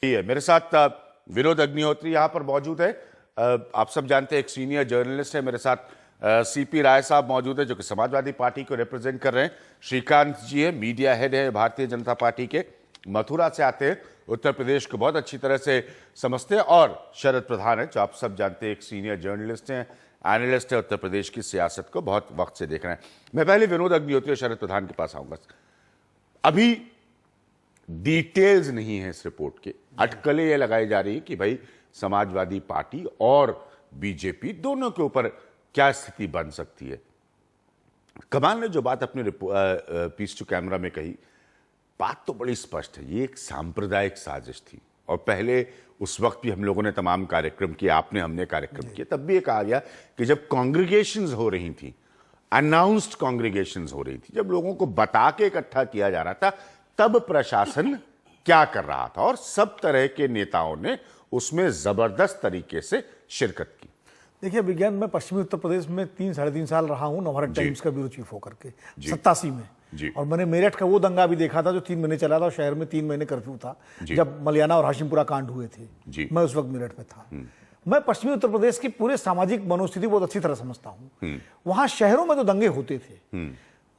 है मेरे साथ विनोद अग्निहोत्री यहाँ पर मौजूद है। आप सब जानते हैं एक सीनियर जर्नलिस्ट है मेरे साथ। सीपी राय साहब मौजूद है जो कि समाजवादी पार्टी को रिप्रेजेंट कर रहे हैं। श्रीकांत जी है, मीडिया हेड है भारतीय जनता पार्टी के, मथुरा से आते हैं, उत्तर प्रदेश को बहुत अच्छी तरह से समझते हैं। और शरद प्रधान है जो आप सब जानते हैं एक सीनियर जर्नलिस्ट हैं, एनालिस्ट है, उत्तर प्रदेश की सियासत को बहुत वक्त से देख रहे हैं। मैं पहले विनोद अग्निहोत्री और शरद प्रधान के पास आऊंगा। अभी डिटेल्स नहीं है इस रिपोर्ट के, अटकलें ये लगाई जा रही है कि भाई समाजवादी पार्टी और बीजेपी दोनों के ऊपर क्या स्थिति बन सकती है। कमाल ने जो बात अपने पीस टू कैमरा में कही, बात तो बड़ी स्पष्ट है, ये एक सांप्रदायिक साजिश थी। और पहले उस वक्त भी हम लोगों ने तमाम कार्यक्रम किए, आपने हमने कार्यक्रम किए, तब भी ये कहा गया कि जब कांग्रेगेशंस हो रही थी, अनाउंस्ड कांग्रेगेशंस हो रही थी, जब लोगों को बता के इकट्ठा किया जा रहा था, तब प्रशासन क्या कर रहा था और सब तरह के नेताओं ने उसमें जबरदस्त तरीके से शिरकत की। देखिए विज्ञान, मैं पश्चिमी उत्तर प्रदेश में 3-3.5 साल रहा हूँ, नवभारत टाइम्स का ब्यूरो चीफ होकर के 87 में जी। और मैंने मेरठ का वो दंगा भी देखा था जो 3 महीने चला था। शहर में 3 महीने कर्फ्यू था जब मलियाना और हाशिमपुरा कांड हुए थे। मैं उस वक्त मेरठ में था। मैं पश्चिमी उत्तर प्रदेश की पूरे सामाजिक मनोस्थिति बहुत अच्छी तरह समझता हूँ। वहां शहरों में तो दंगे होते थे।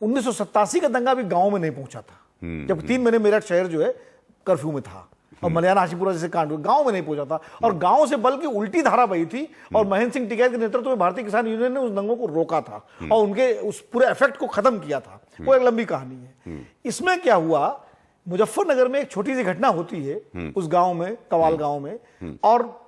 1987 का दंगा भी गाँव में नहीं पहुंचा था, जब 3 महीने मेरठ शहर जो है कर्फ्यू में था और मलियाना हाशिमपुरा जैसे कांड हुए, गांव में नहीं पहुंचा था। और गांव से बल्कि उल्टी धारा बही थी और महेंद्र सिंह टिकैत के नेतृत्व में भारतीय किसान यूनियन ने उस दंगों को रोका था और उनके उस पूरे इफेक्ट को खत्म किया था। वो एक लंबी कहानी है। इसमें क्या हुआ, मुजफ्फरनगर में एक छोटी सी घटना होती है उस गांव में, कवाल गांव में, और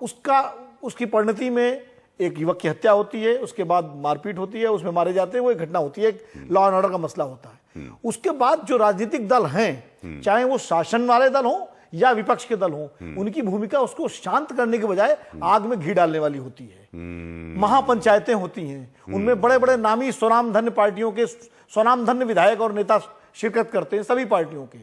उसकी परिणति में एक युवक की हत्या होती है, उसके बाद मारपीट होती है, उसमें मारे जाते हैं, वो एक घटना होती है, एक लॉ एंड ऑर्डर का मसला होता है। उसके बाद जो राजनीतिक दल हैं, चाहे वो शासन वाले दल हो या विपक्ष के दल हो, उनकी भूमिका उसको शांत करने के बजाय आग में घी डालने वाली होती है। महापंचायतें होती हैं, उनमें बड़े बड़े नामी स्वनामधन्य पार्टियों के स्वनामधन्य विधायक और नेता शिरकत करते हैं, सभी पार्टियों के,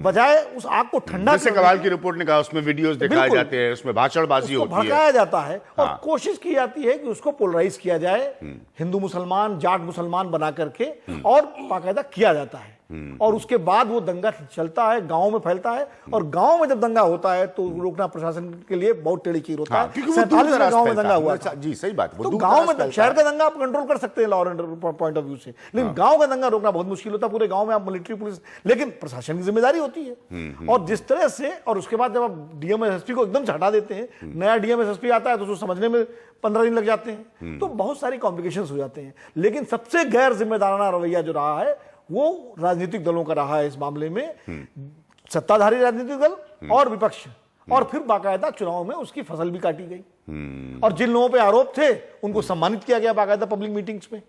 बजाय उस आग को ठंडा जैसे कवाल की रिपोर्ट ने कहा, उसमें वीडियोस दिखाए जाते हैं, उसमें भाषणबाजी होती है, भड़काया जाता है और कोशिश की जाती है कि उसको पोलराइज किया जाए, हिंदू मुसलमान, जाट मुसलमान बना करके, और बाकायदा किया जाता है। और उसके बाद वो दंगा चलता है, गांव में फैलता है, और गांव में जब दंगा होता है तो रोकना प्रशासन के लिए बहुत टेढ़ी चीज होता है। 47 में गांव में दंगा हुआ था। जी सही बात। तो गांव में, शहर का दंगा आप कंट्रोल कर सकते हैं law and order point of view से, लेकिन गांव का दंगा रोकना बहुत मुश्किल होता है। पूरे गांव में आप मिलिट्री पुलिस, लेकिन प्रशासन की जिम्मेदारी होती है। और जिस तरह से, और उसके बाद जब आप डीएम एसएसपी को एकदम से हटा देते हैं, नया डीएम एसएसपी आता है तो उसको समझने में 15 दिन लग जाते हैं, तो बहुत सारी कॉम्प्लिकेशंस हो जाते हैं। लेकिन सबसे गैर जिम्मेदाराना रवैया जो रहा है वो राजनीतिक दलों का रहा है इस मामले में, सत्ताधारी राजनीतिक दल और विपक्ष, और फिर बाकायदा चुनाव में उसकी फसल भी काटी गई। और जिन लोगों पे आरोप थे उनको सम्मानित किया गया बाकायदा पब्लिक मीटिंग्स में,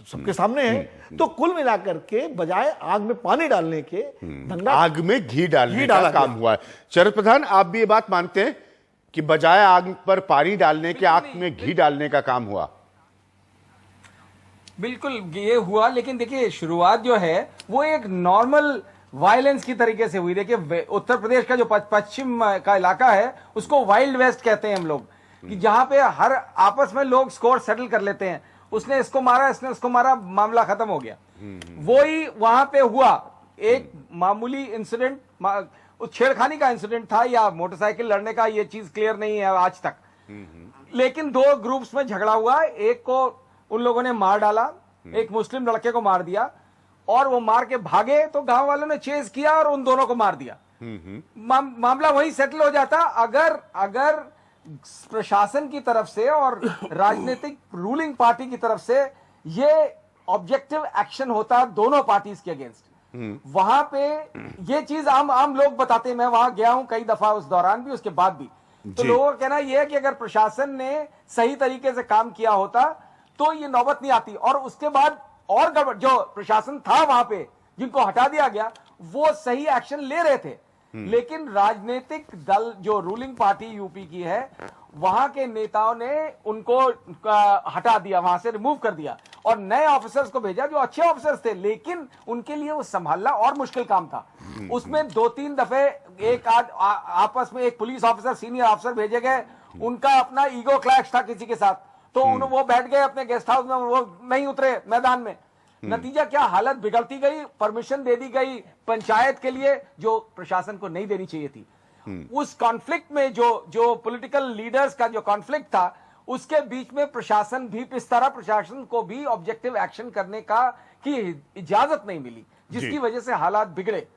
सबके सामने है। तो कुल मिलाकर के बजाय आग में पानी डालने के, दंगा आग में घी डालने का काम हुआ है। शरद प्रधान, आप भी ये बात मानते हैं कि बजाय आग पर पानी डालने के आग में घी डालने का काम हुआ? बिल्कुल ये हुआ, लेकिन देखिए शुरुआत जो है वो एक नॉर्मल वायलेंस की तरीके से हुई। देखिए उत्तर प्रदेश का जो पश्चिम का इलाका है उसको वाइल्ड वेस्ट कहते हैं हम लोग, कि जहां पे हर आपस में लोग स्कोर सेटल कर लेते हैं। उसने इसको मारा, इसने उसको मारा, मामला खत्म हो गया। वो ही वहां पे हुआ, एक मामूली इंसिडेंट, छेड़खानी का इंसिडेंट था या मोटरसाइकिल लड़ने का, ये चीज क्लियर नहीं है आज तक। लेकिन 2 ग्रुप्स में झगड़ा हुआ, एक को उन लोगों ने मार डाला, एक मुस्लिम लड़के को मार दिया, और वो मार के भागे तो गांव वालों ने चेज किया और उन दोनों को मार दिया। मामला वही सेटल हो जाता अगर प्रशासन की तरफ से और राजनीतिक रूलिंग पार्टी की तरफ से ये ऑब्जेक्टिव एक्शन होता दोनों पार्टीज के अगेंस्ट। वहां पे ये चीज आम लोग बताते हैं, मैं वहां गया हूं कई दफा उस दौरान भी, उसके बाद भी, तो लोगों का कहना यह है कि अगर प्रशासन ने सही तरीके से काम किया होता तो ये नौबत नहीं आती। और उसके बाद और गड़बड़, जो प्रशासन था वहां पे जिनको हटा दिया गया वो सही एक्शन ले रहे थे, लेकिन राजनीतिक दल जो रूलिंग पार्टी यूपी की है वहां के नेताओं ने उनको हटा दिया, वहां से रिमूव कर दिया और नए ऑफिसर्स को भेजा जो अच्छे ऑफिसर्स थे, लेकिन उनके लिए वो संभालना और मुश्किल काम था। उसमें 2-3 दफे एक आपस में एक पुलिस ऑफिसर, सीनियर ऑफिसर भेजे गए, उनका अपना ईगो क्लैश था किसी के साथ, तो वो बैठ गए अपने गेस्ट हाउस में, वो नहीं उतरे मैदान में। नतीजा क्या, हालत बिगड़ती गई, परमिशन दे दी गई पंचायत के लिए जो प्रशासन को नहीं देनी चाहिए थी। उस कॉन्फ्लिक्ट में जो पॉलिटिकल लीडर्स का जो कॉन्फ्लिक्ट था, उसके बीच में प्रशासन भी, इस तरह प्रशासन को भी ऑब्जेक्टिव एक्शन करने की इजाजत नहीं मिली, जिसकी वजह से हालात बिगड़े।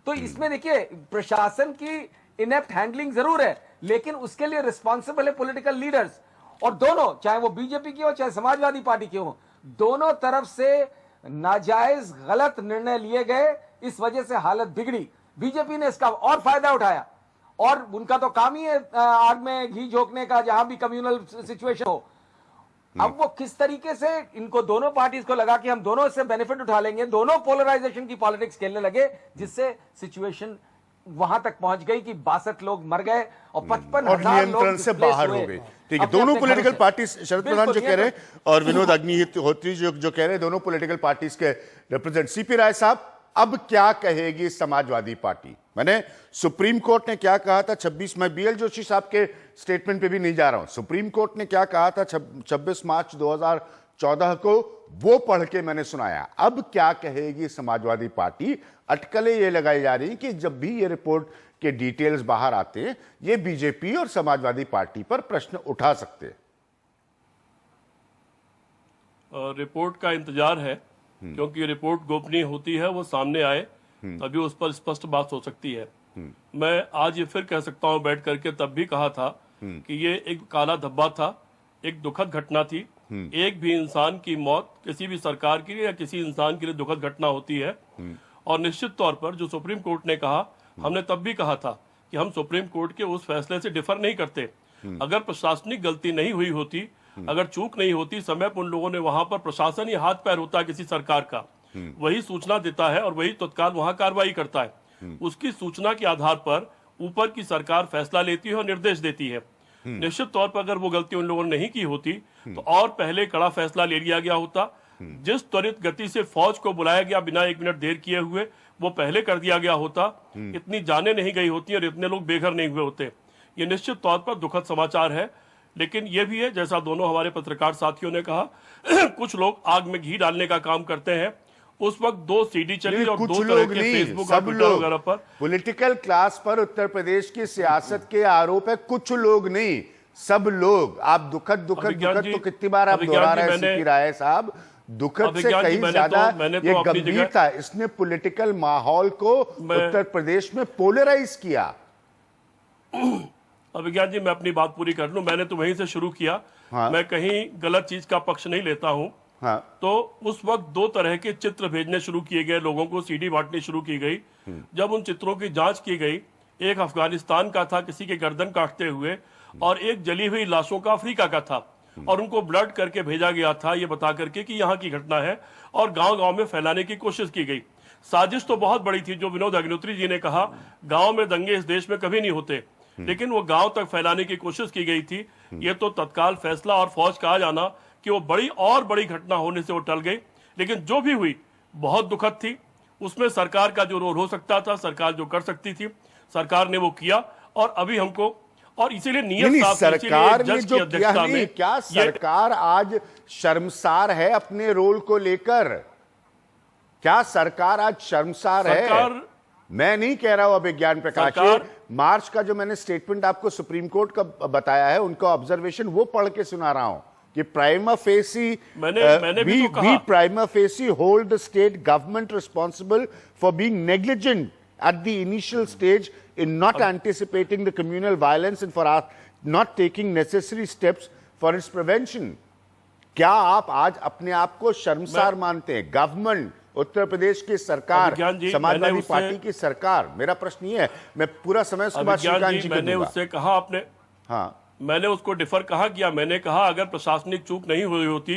तो इसमें देखिए, प्रशासन की इनेप्ट हैंडलिंग जरूर है, लेकिन उसके लिए रिस्पॉन्सिबल है पॉलिटिकल लीडर्स। और दोनों, चाहे वो बीजेपी की हो चाहे समाजवादी पार्टी की हो, दोनों तरफ से नाजायज गलत निर्णय लिए गए, इस वजह से हालत बिगड़ी। बीजेपी ने इसका और फायदा उठाया, और उनका तो काम ही है आग में घी झोंकने का, जहां भी कम्युनल सिचुएशन हो। अब वो किस तरीके से इनको, दोनों पार्टीज को लगा कि हम दोनों इससे बेनिफिट उठा लेंगे, दोनों पोलराइजेशन की पॉलिटिक्स खेलने लगे, जिससे सिचुएशन वहां तक पहुंच गई कि 62 लोग मर गए और 55,000 लोग नियंत्रण से बाहर हो गए। ठीक है, दोनों पॉलिटिकल पार्टी, शरद प्रधान जो कह रहे हैं और विनोद अग्निहोत्री जो कह रहे हैं, दोनों पॉलिटिकल पार्टीज के रिप्रेजेंट। सीपी राय साहब, अब क्या कहेगी समाजवादी पार्टी? मैंने सुप्रीम कोर्ट ने क्या कहा था 26, मैं बीएल जोशी साहब के स्टेटमेंट पे भी नहीं जा रहा हूं, सुप्रीम कोर्ट ने क्या कहा था 26 मार्च 2014 को, वो पढ़ के मैंने सुनाया। अब क्या कहेगी समाजवादी पार्टी? अटकलें ये लगाई जा रही हैं कि जब भी ये रिपोर्ट के डिटेल्स बाहर आते हैं, ये बीजेपी और समाजवादी पार्टी पर प्रश्न उठा सकते हैं। रिपोर्ट का इंतजार है, क्योंकि रिपोर्ट गोपनीय होती है, वो सामने आए तभी उस पर स्पष्ट बात हो सकती है। मैं आज ये फिर कह सकता हूं बैठ करके, तब भी कहा था कि ये एक काला धब्बा था, एक दुखद घटना थी। एक भी इंसान की मौत किसी भी सरकार के लिए या किसी इंसान के लिए दुखद घटना होती है। और निश्चित तौर पर जो सुप्रीम कोर्ट ने कहा, हमने तब भी कहा था कि हम सुप्रीम कोर्ट के उस फैसले से डिफर नहीं करते। अगर प्रशासनिक गलती नहीं हुई होती, अगर चूक नहीं होती, समय पर उन लोगों ने वहां पर, प्रशासन ही हाथ पैर होता है किसी सरकार का, वही सूचना देता है और वही तत्काल वहां कार्रवाई करता है। उसकी सूचना के आधार पर ऊपर की सरकार फैसला लेती है और निर्देश देती है। निश्चित तौर पर अगर वो गलती उन लोगों ने नहीं की होती तो और पहले कड़ा फैसला ले लिया गया होता। जिस त्वरित गति से फौज को बुलाया गया बिना 1 मिनट देर किए हुए, वो पहले कर दिया गया होता, इतनी जानें नहीं गई होती और इतने लोग बेघर नहीं हुए होते। ये निश्चित तौर पर दुखद समाचार है, लेकिन ये भी है, जैसा दोनों हमारे पत्रकार साथियों ने कहा, कुछ लोग आग में घी डालने का काम करते हैं। उस वक्त 2 सीडी चली और 2 तरह के फेसबुक और ट्विटर वगैरह पर पॉलिटिकल क्लास पर उत्तर प्रदेश की सियासत के आरोप है। कुछ लोग नहीं, सब लोग। आप दुखद तो कितनी बार आप दोहरा रहे हैं सीपी राय साहब, दुखद से कहीं ज्यादा ये गंभीरता, इसने पॉलिटिकल माहौल को उत्तर प्रदेश में पोलराइज किया। अभिज्ञान जी, मैं अपनी बात पूरी कर लूं। मैंने तो वहीं से शुरू किया। हाँ। मैं कहीं गलत चीज का पक्ष नहीं लेता हूं। हाँ। तो उस वक्त 2 तरह के चित्र भेजने शुरू किए गए, लोगों को सीडी बांटनी शुरू की गई। जब उन चित्रों की जांच की गई, एक अफगानिस्तान का था किसी के गर्दन काटते हुए, और एक जली हुई लाशों का अफ्रीका का था, और उनको ब्लड करके भेजा गया था ये बता करके कि यहाँ की घटना है, और गांव गांव में फैलाने की कोशिश की गई। साजिश तो बहुत बड़ी थी, जो विनोद अग्निहोत्री जी ने कहा, गांव में दंगे इस देश में कभी नहीं होते, लेकिन वो गांव तक फैलाने की कोशिश की गई थी। ये तो तत्काल फैसला और फौज का आ जाना कि वो बड़ी घटना होने से वो टल गई। लेकिन जो भी हुई बहुत दुखद थी। उसमें सरकार का जो रोल हो सकता था, सरकार जो कर सकती थी, सरकार ने वो किया। और अभी हमको, और इसीलिए नियत सरकार ने जो किया नहीं, क्या सरकार आज शर्मसार है अपने रोल को लेकर? क्या सरकार आज शर्मसार है? मैं नहीं कह रहा हूं अभिज्ञान प्रकाश, मार्च का जो मैंने स्टेटमेंट आपको सुप्रीम कोर्ट का बताया है, उनका ऑब्जर्वेशन वो पढ़ के सुना रहा हूं कि prima facie we prima facie hold the state government responsible for being negligent at the initial stage in not anticipating the communal violence and for not taking necessary steps for its prevention. क्या आप आज अपने आप को शर्मसार मानते हैं? Government, Uttar Pradesh की सरकार, समाजवादी पार्टी की सरकार, मेरा प्रश्न ये है। मैं पूरा समय उसके बाद श्रीकांत जी को मैंने उससे कहा, आपने, हाँ, मैंने उसको डिफर कहा किया। मैंने कहा अगर प्रशासनिक चूक नहीं हुई होती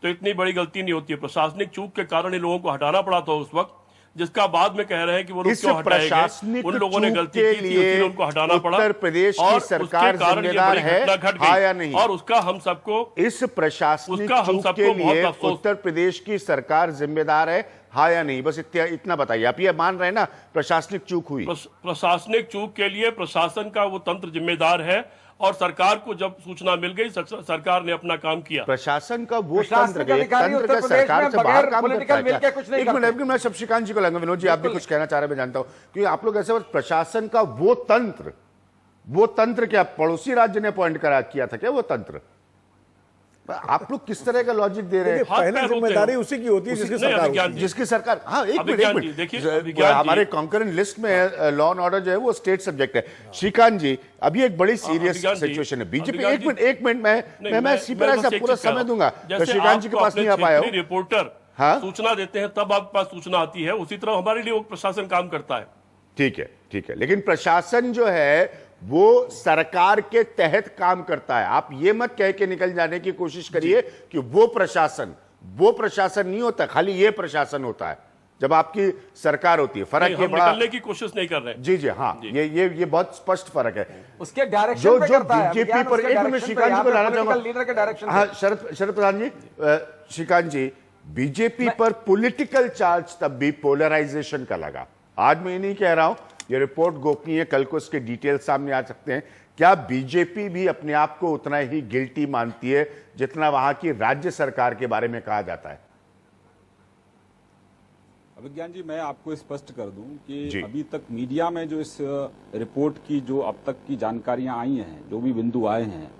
तो इतनी बड़ी गलती नहीं होती। प्रशासनिक चूक के कारण इन लोगों को हटाना पड़ा था उस वक्त, जिसका बाद में कह रहे हैं कि वो लोग क्यों हटाए गए। उन लोगों ने गलती की थी, इसलिए उनको हटाना पड़ा। उत्तर प्रदेश की सरकार जिम्मेदार है, हाँ या नहीं? और उसका हम सबको, इस प्रशासनिक चूक के लिए उत्तर प्रदेश की सरकार जिम्मेदार है, हाँ या नहीं? बस इतना बताइए। आप ये मान रहे हैं ना प्रशासनिक चूक हुई? प्रशासनिक चूक के लिए प्रशासन का वो तंत्र जिम्मेदार है, और सरकार को जब सूचना मिल गई, सरकार ने अपना काम किया। प्रशासन का वो तंत्र का सरकार से बाहर काम करता है। एक मिनट, मैं शशिकांत जी को लूंगा। विनोद जी, आप भी कुछ कहना चाह रहे हैं, मैं जानता हूं, क्योंकि आप लोग ऐसे प्रशासन का वो तंत्र वो तंत्र क्या पड़ोसी राज्य ने अपॉइंट करा किया था क्या वो तंत्र? आप लोग किस तरह का लॉजिक दे रहे हैं? हाथ पहले पैर होते जिम्मेदारी हैं। उसी की होती है जिसकी नहीं, सरकार अभिज्ञान होती है। जी। जिसकी सरकार, हाँ एक अभिज्ञान मिनट जी, देखिए, ज- अभिज्ञान हमारे जी। कॉन्करेंट लिस्ट में लॉ एंड ऑर्डर जो है वो स्टेट सब्जेक्ट है। श्रीकांत जी, अभी एक बड़ी सीरियस अभिज्ञान जी, सिचुएशन है बीजेपी। अभिज्ञान एक मिनट मैं सीपी राय बस साहब एक पूरा चीज कह रहा समय हूं। दूंगा, तो जैसे श्रीकांत जी के आपको पास अपने नहीं आ पाया क्षेत्रीय हो। रिपोर्टर हाँ? सूचना देते हैं तब आपके पास सूचना आती है, उसी तरह हमारे लिए वो प्रशासन काम करता है। ठीक है, लेकिन प्रशासन जो है वो सरकार के तहत काम करता है। आप ये मत कह के निकल जाने की कोशिश करिए कि वो प्रशासन नहीं होता, खाली ये प्रशासन होता है जब आपकी सरकार होती है। फर्क ये हम बड़ा, निकलने की कोशिश नहीं कर रहे। जी हाँ, ये बहुत स्पष्ट फर्क है। उसके डायरेक्शन जो पे जो करता है बीजेपी अभिज्ञान, पर, उसके एक मिनट डायरेक्शन पे, श्रीकांत जी यहाँ को पे लाना political चाहूंगा। लीडर के डायरेक्शन हाँ, पे। शरद प्रधान जी, श्रीकांत जी, बीजेपी पर पॉलिटिकल चार्ज तब भी पोलराइजेशन का लगा। आज मैं ये नहीं कह रहा हूं, ये रिपोर्ट गोपनीय है, कल को इसके डिटेल्स सामने आ सकते हैं। क्या बीजेपी भी अपने आप को उतना ही गिल्टी मानती है जितना वहां की राज्य सरकार के बारे में कहा जाता है? अभिज्ञान जी, मैं आपको स्पष्ट कर दूं जी। कि अभी तक मीडिया में जो इस रिपोर्ट की जो अब तक की जानकारियां आई हैं, जो भी बिंदु आए हैं,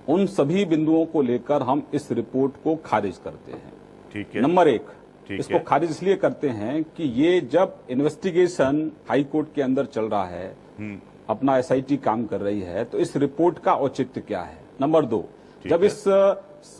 उन सभी बिंदुओं को लेकर हम इस रिपोर्ट को खारिज करते हैं। ठीक है, नंबर एक, ठीक इसको है। खारिज इसलिए करते हैं कि ये जब इन्वेस्टिगेशन हाई कोर्ट के अंदर चल रहा है, अपना एसआईटी काम कर रही है, तो इस रिपोर्ट का औचित्य क्या है। नंबर दो, जब इस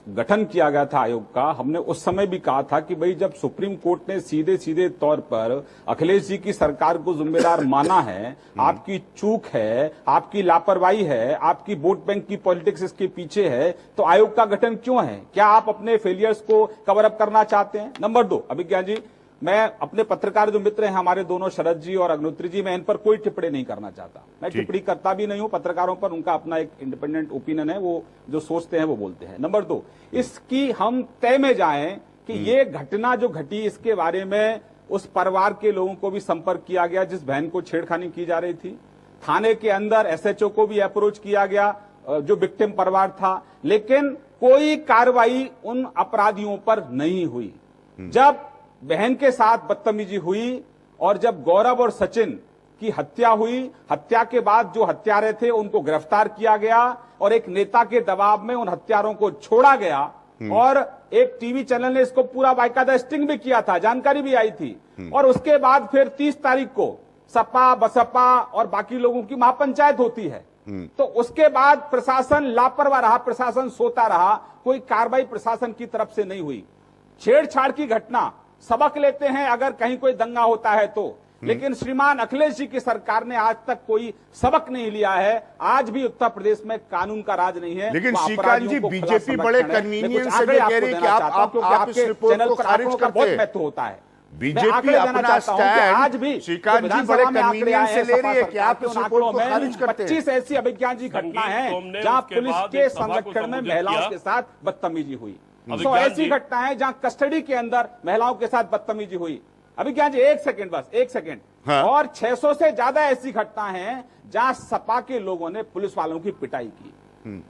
गठन किया गया था आयोग का, हमने उस समय भी कहा था कि भाई जब सुप्रीम कोर्ट ने सीधे सीधे तौर पर अखिलेश जी की सरकार को जिम्मेदार माना है, आपकी चूक है, आपकी लापरवाही है, आपकी वोट बैंक की पॉलिटिक्स इसके पीछे है, तो आयोग का गठन क्यों है? क्या आप अपने फेलियर्स को कवर अप करना चाहते हैं? नंबर दो, अभिज्ञान जी, मैं अपने पत्रकार जो मित्र हैं हमारे दोनों, शरद जी और अग्निहोत्री जी, मैं इन पर कोई टिप्पणी नहीं करना चाहता। मैं टिप्पणी करता भी नहीं हूं पत्रकारों पर, उनका अपना एक इंडिपेंडेंट ओपिनियन है, वो जो सोचते हैं वो बोलते हैं। नंबर दो, इसकी हम तय में जाएं कि ये घटना जो घटी, इसके बारे में उस परिवार के लोगों को भी संपर्क किया गया जिस बहन को छेड़खानी की जा रही थी। थाने के अंदर एसएचओ को भी अप्रोच किया गया जो विक्टिम परिवार था, लेकिन कोई कार्रवाई उन अपराधियों पर नहीं हुई। जब बहन के साथ बदतमीजी हुई और जब गौरव और सचिन की हत्या हुई, हत्या के बाद जो हत्यारे थे उनको गिरफ्तार किया गया और एक नेता के दबाव में उन हत्यारों को छोड़ा गया, और एक टीवी चैनल ने इसको पूरा बाकायदा स्टिंग भी किया था, जानकारी भी आई थी। और उसके बाद फिर 30 तारीख को सपा बसपा और बाकी लोगों की महापंचायत होती है। तो उसके बाद प्रशासन लापरवाह रहा, प्रशासन सोता रहा, कोई कार्रवाई प्रशासन की तरफ से नहीं हुई। छेड़छाड़ की घटना सबक लेते हैं अगर कहीं कोई दंगा होता है तो, लेकिन श्रीमान अखिलेश जी की सरकार ने आज तक कोई सबक नहीं लिया है। आज भी उत्तर प्रदेश में कानून का राज नहीं है। लेकिन वहाँ श्रीकांत अपराधियों जी, को खुला बीजेपी बड़े संरक्षण है। कन्वीनियंस मैं से कुछ जो आंकड़े कह रही है आपको कि आप- देना चाहता हूं, आप क्योंकि इस आपके रिपोर्ट चैनल को पर खारिज आंकड़ों का करते बहुत हैं। महत्व होता है। बीजेपी मैं आंकड़े देना अपना चाहता हूं कि आज स्टैंड, भी श्रीकांत जी विधानसभा बड़े में आंकड़े कन्वीनियंस आए से हैं, ले रही है सपा कि आप सरकार इस के रिपोर्ट को आंकड़ों में खारिज करते हैं। 25 ऐसी अभिज्ञान जी घटना है तुमने जहां उसके पुलिस बाद के इस सभा को संरक्षण में संबोधित महिलाओं किया। के साथ बदतमीजी हुई। अभिज्ञान 100 ऐसी जी- घटनाएं जहां कस्टडी के अंदर महिलाओं के साथ बदतमीजी हुई। अभिज्ञान जी, एक सेकंड, बस एक सेकंड। हाँ। और 600 से ज्यादा ऐसी घटनाएं हैं जहां सपा के लोगों ने पुलिस वालों की पिटाई की।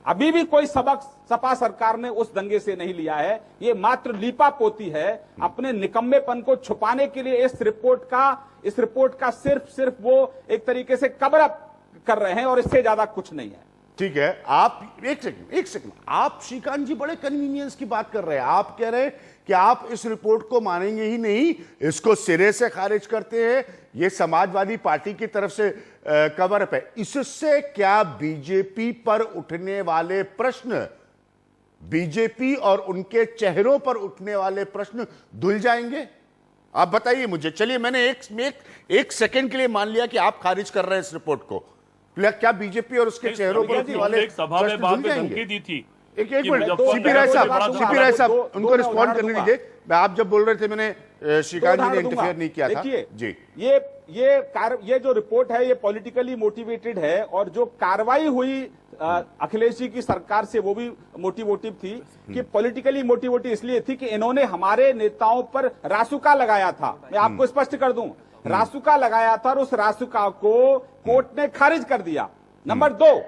अभी भी कोई सबक सपा सरकार ने उस दंगे से नहीं लिया है। ये मात्र लीपापोती है, अपने निकम्मेपन को छुपाने के लिए इस रिपोर्ट का सिर्फ वो एक तरीके से कवर अप कर रहे हैं, और इससे ज्यादा कुछ नहीं है। ठीक है, आप एक सेकंड, आप श्रीकांत जी बड़े कन्वीनियंस की बात कर रहे हैं। आप कह रहे हैं कि आप इस रिपोर्ट को मानेंगे ही नहीं, इसको सिरे से खारिज करते हैं, ये समाजवादी पार्टी की तरफ से कवर अप है। इससे क्या बीजेपी पर उठने वाले प्रश्न, बीजेपी और उनके चेहरों पर उठने वाले प्रश्न धुल जाएंगे? आप बताइए मुझे। चलिए, मैंने एक सेकंड के लिए मान लिया कि आप खारिज कर रहे हैं इस रिपोर्ट को। क्या बीजेपी और उसके चेहरों पर उठने वाले एक सभा में प्रश्न बाद धुल में जाएंगे? धमकी दी थी। एक कि मिनट, मुजफ्फरनगर सीपी राय साहब, बड़ा सीपी राय साहब, दो- उनको दो रिस्पॉन्ड उदाहरण करने दूंगा। दीजिए। मैं आप जब बोल रहे थे, मैंने श्रीकांत जी ने इंटरफेयर नहीं किया था। देखिए, जी, ये जो रिपोर्ट है ये पॉलिटिकली मोटिवेटेड है, और जो कार्रवाई हुई अखिलेश जी की सरकार से वो भी मोटिवेटिव थी। कि पॉलिटिकली मोटिवेटिव इसलिए थी कि इन्होंने हमारे नेताओं पर रासुका लगाया था। मैं आपको स्पष्ट कर दूं, रासुका लगाया था और उस रासुका को कोर्ट ने खारिज कर दिया। नंबर 2,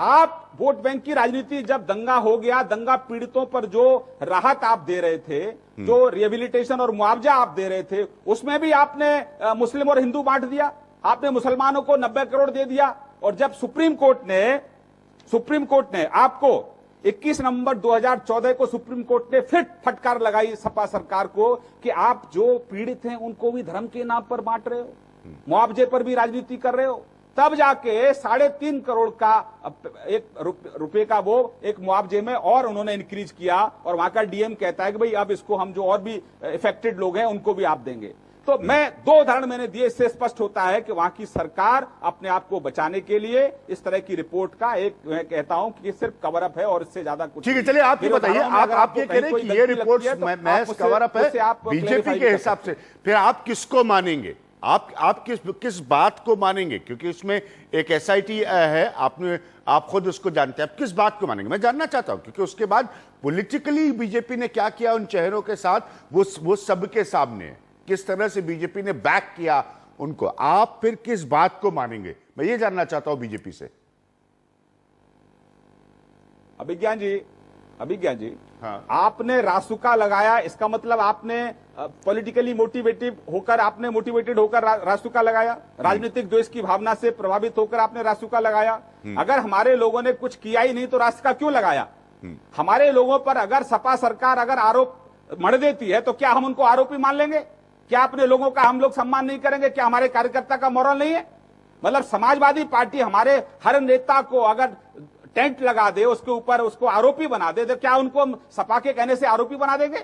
आप वोट बैंक की राजनीति, जब दंगा हो गया, दंगा पीड़ितों पर जो राहत आप दे रहे थे, जो रिहेबिलिटेशन और मुआवजा आप दे रहे थे, उसमें भी आपने मुस्लिम और हिंदू बांट दिया। आपने मुसलमानों को 90 करोड़ दे दिया और जब सुप्रीम कोर्ट ने आपको 21 नवंबर 2014 को सुप्रीम कोर्ट ने फिर फटकार लगाई सपा सरकार को कि आप जो पीड़ित हैं उनको भी धर्म के नाम पर बांट रहे हो, मुआवजे पर भी राजनीति कर रहे हो, तब जाके 3.5 करोड़ का एक रुपए का वो एक मुआवजे में और उन्होंने इंक्रीज किया और वहां का डीएम कहता है कि भाई अब इसको हम जो और भी इफेक्टेड लोग हैं उनको भी आप देंगे। तो मैं 2 उदाहरण मैंने दिए, इससे स्पष्ट होता है कि वहां की सरकार अपने आप को बचाने के लिए इस तरह की रिपोर्ट का एक मैं कहता हूं कि सिर्फ कवर अप है और इससे ज्यादा कुछ ठीक है। चलिए आप ये बताइए, आप ये कह रहे हैं कि ये रिपोर्ट महज कवर अप है बीजेपी के हिसाब से, फिर आप किसको मानेंगे? आप किस बात को मानेंगे? क्योंकि उसमें एक एसआईटी है, आप खुद उसको जानते हैं, आप किस बात को मानेंगे? मैं जानना चाहता हूं क्योंकि उसके बाद पॉलिटिकली बीजेपी ने क्या किया उन चेहरों के साथ, वो सबके सामने है, किस तरह से बीजेपी ने बैक किया उनको। आप फिर किस बात को मानेंगे? मैं ये जानना चाहता हूं बीजेपी से। अभिज्ञान जी, हाँ। आपने रासुका लगाया, इसका मतलब आपने पॉलिटिकली मोटिवेटेड होकर रासुका लगाया, राजनीतिक द्वेष की भावना से प्रभावित होकर आपने रासुका लगाया। अगर हमारे लोगों ने कुछ किया ही नहीं तो रासुका क्यों लगाया? हमारे लोगों पर अगर सपा सरकार अगर आरोप मढ़ देती है तो क्या हम उनको आरोपी मान लेंगे? क्या अपने लोगों का हम लोग सम्मान नहीं करेंगे? क्या हमारे कार्यकर्ता का मोरल नहीं है? मतलब समाजवादी पार्टी हमारे हर नेता को अगर टेंट लगा दे, उसके ऊपर उसको आरोपी बना दे, तो क्या उनको हम सपा के कहने से आरोपी बना देंगे?